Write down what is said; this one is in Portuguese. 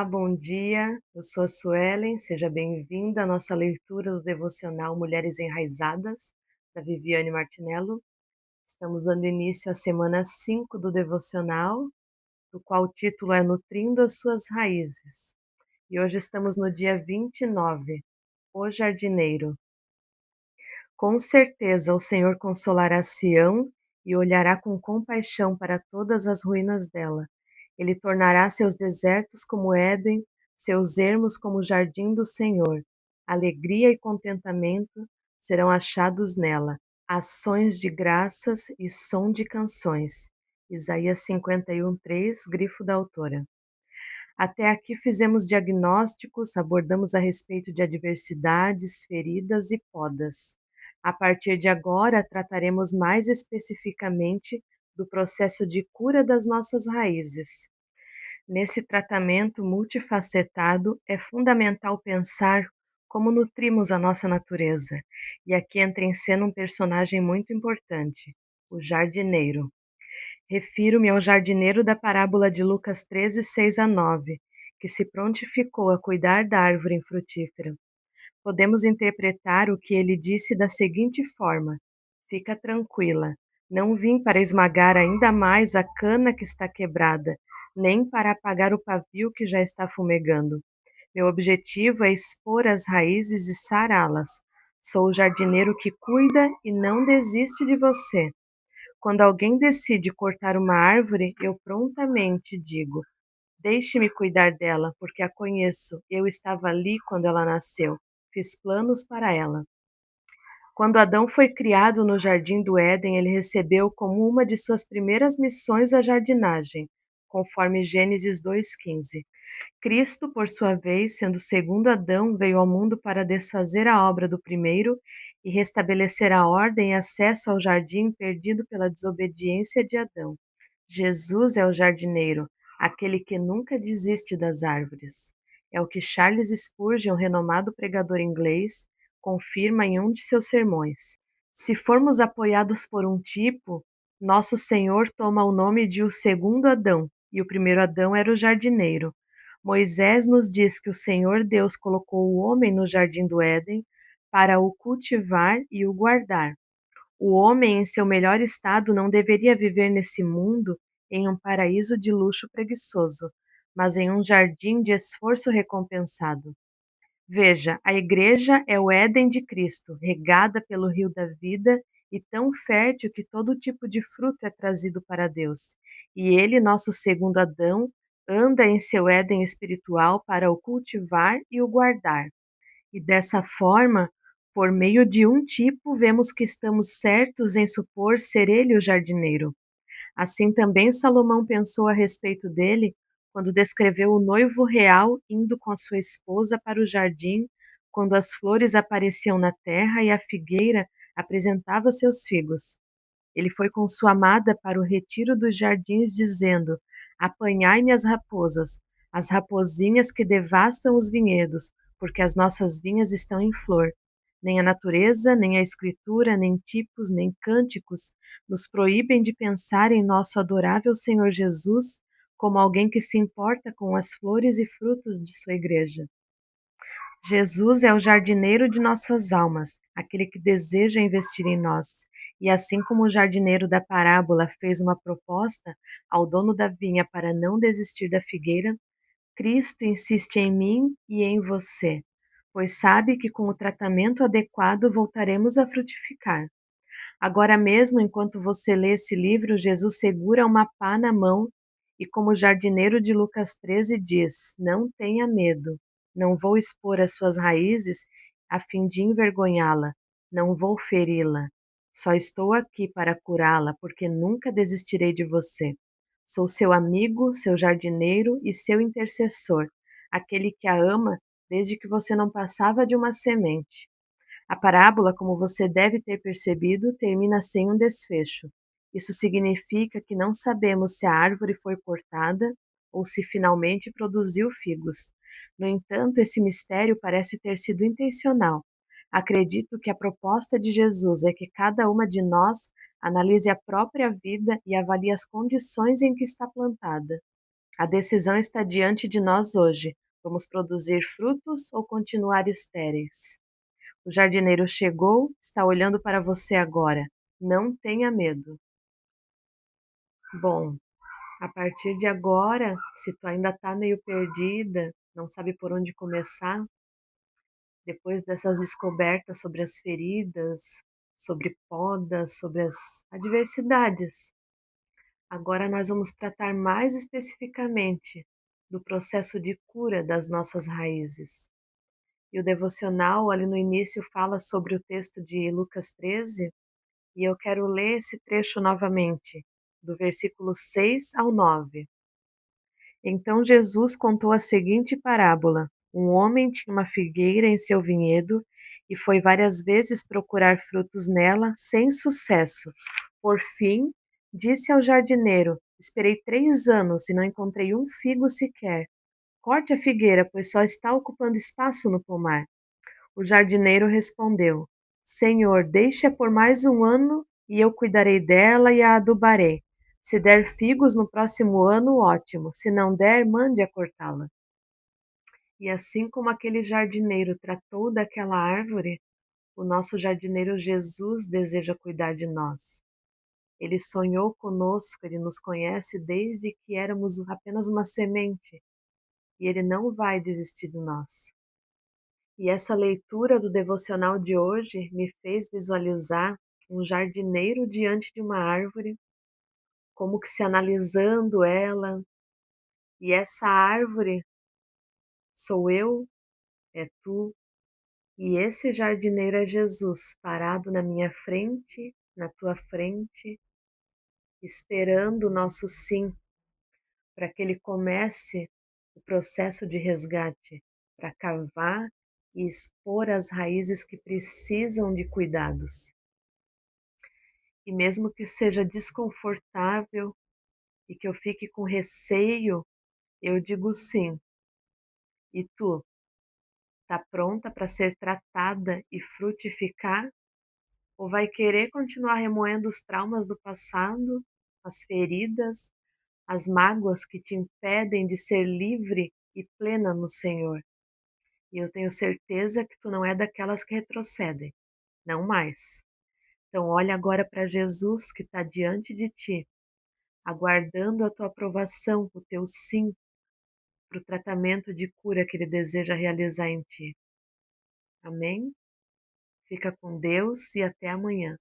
Olá, bom dia. Eu sou a Suelen, seja bem-vinda à nossa leitura do devocional Mulheres Enraizadas, da Viviane Martinello. Estamos dando início à semana 5 do devocional, do qual o título é Nutrindo as Suas Raízes. E hoje estamos no dia 29, o jardineiro. Com certeza o Senhor consolará Sião e olhará com compaixão para todas as ruínas dela. Ele tornará seus desertos como Éden, seus ermos como o jardim do Senhor. Alegria e contentamento serão achados nela, ações de graças e som de canções. Isaías 51:3, grifo da autora. Até aqui fizemos diagnósticos, abordamos a respeito de adversidades, feridas e podas. A partir de agora, trataremos mais especificamente do processo de cura das nossas raízes. Nesse tratamento multifacetado, é fundamental pensar como nutrimos a nossa natureza. E aqui entra em cena um personagem muito importante, o jardineiro. Refiro-me ao jardineiro da parábola de Lucas 13, 6-9, que se prontificou a cuidar da árvore infrutífera. Podemos interpretar o que ele disse da seguinte forma: fica tranquila, não vim para esmagar ainda mais a cana que está quebrada, nem para apagar o pavio que já está fumegando. Meu objetivo é expor as raízes e sará-las. Sou o jardineiro que cuida e não desiste de você. Quando alguém decide cortar uma árvore, eu prontamente digo: deixe-me cuidar dela, porque a conheço. Eu estava ali quando ela nasceu. Fiz planos para ela. Quando Adão foi criado no jardim do Éden, ele recebeu como uma de suas primeiras missões a jardinagem, conforme Gênesis 2:15. Cristo, por sua vez, sendo o segundo Adão, veio ao mundo para desfazer a obra do primeiro e restabelecer a ordem e acesso ao jardim perdido pela desobediência de Adão. Jesus é o jardineiro, aquele que nunca desiste das árvores. É o que Charles Spurgeon, renomado pregador inglês, confirma em um de seus sermões. Se formos apoiados por um tipo, nosso Senhor toma o nome de o segundo Adão, e o primeiro Adão era o jardineiro. Moisés nos diz que o Senhor Deus colocou o homem no jardim do Éden para o cultivar e o guardar. O homem, em seu melhor estado, não deveria viver nesse mundo em um paraíso de luxo preguiçoso, mas em um jardim de esforço recompensado. Veja, a igreja é o Éden de Cristo, regada pelo rio da vida e tão fértil que todo tipo de fruto é trazido para Deus. E ele, nosso segundo Adão, anda em seu Éden espiritual para o cultivar e o guardar. E dessa forma, por meio de um tipo, vemos que estamos certos em supor ser ele o jardineiro. Assim também Salomão pensou a respeito dele quando descreveu o noivo real indo com a sua esposa para o jardim, quando as flores apareciam na terra e a figueira apresentava seus figos. Ele foi com sua amada para o retiro dos jardins, dizendo: apanhai-me as raposinhas que devastam os vinhedos, porque as nossas vinhas estão em flor. Nem a natureza, nem a escritura, nem tipos, nem cânticos nos proíbem de pensar em nosso adorável Senhor Jesus como alguém que se importa com as flores e frutos de sua igreja. Jesus é o jardineiro de nossas almas, aquele que deseja investir em nós. E assim como o jardineiro da parábola fez uma proposta ao dono da vinha para não desistir da figueira, Cristo insiste em mim e em você, pois sabe que com o tratamento adequado voltaremos a frutificar. Agora mesmo, enquanto você lê esse livro, Jesus segura uma pá na mão e, como o jardineiro de Lucas 13 diz: não tenha medo, não vou expor as suas raízes a fim de envergonhá-la, não vou feri-la. Só estou aqui para curá-la, porque nunca desistirei de você. Sou seu amigo, seu jardineiro e seu intercessor, aquele que a ama desde que você não passava de uma semente. A parábola, como você deve ter percebido, termina sem um desfecho. Isso significa que não sabemos se a árvore foi cortada ou se finalmente produziu figos. No entanto, esse mistério parece ter sido intencional. Acredito que a proposta de Jesus é que cada uma de nós analise a própria vida e avalie as condições em que está plantada. A decisão está diante de nós hoje. Vamos produzir frutos ou continuar estéreis? O jardineiro chegou, está olhando para você agora. Não tenha medo. Bom, a partir de agora, se tu ainda está meio perdida, não sabe por onde começar, depois dessas descobertas sobre as feridas, sobre podas, sobre as adversidades, agora nós vamos tratar mais especificamente do processo de cura das nossas raízes. E o devocional ali no início fala sobre o texto de Lucas 13, e eu quero ler esse trecho novamente, do versículo 6 ao 9. Então Jesus contou a seguinte parábola: um homem tinha uma figueira em seu vinhedo e foi várias vezes procurar frutos nela, sem sucesso. Por fim, disse ao jardineiro: esperei 3 anos e não encontrei um figo sequer. Corte a figueira, pois só está ocupando espaço no pomar. O jardineiro respondeu: Senhor, deixe-a por mais um ano e eu cuidarei dela e a adubarei. Se der figos no próximo ano, ótimo. Se não der, mande a cortá-la. E assim como aquele jardineiro tratou daquela árvore, o nosso jardineiro Jesus deseja cuidar de nós. Ele sonhou conosco, ele nos conhece desde que éramos apenas uma semente, e ele não vai desistir de nós. E essa leitura do devocional de hoje me fez visualizar um jardineiro diante de uma árvore, como que se analisando ela, e essa árvore sou eu, é tu, e esse jardineiro é Jesus, parado na minha frente, na tua frente, esperando o nosso sim, para que ele comece o processo de resgate, para cavar e expor as raízes que precisam de cuidados. E mesmo que seja desconfortável e que eu fique com receio, eu digo sim. E tu, tá pronta para ser tratada e frutificar? Ou vai querer continuar remoendo os traumas do passado, as feridas, as mágoas que te impedem de ser livre e plena no Senhor? E eu tenho certeza que tu não é daquelas que retrocedem, não mais. Então olha agora para Jesus que está diante de ti, aguardando a tua aprovação, o teu sim para o tratamento de cura que Ele deseja realizar em ti. Amém? Fica com Deus e até amanhã.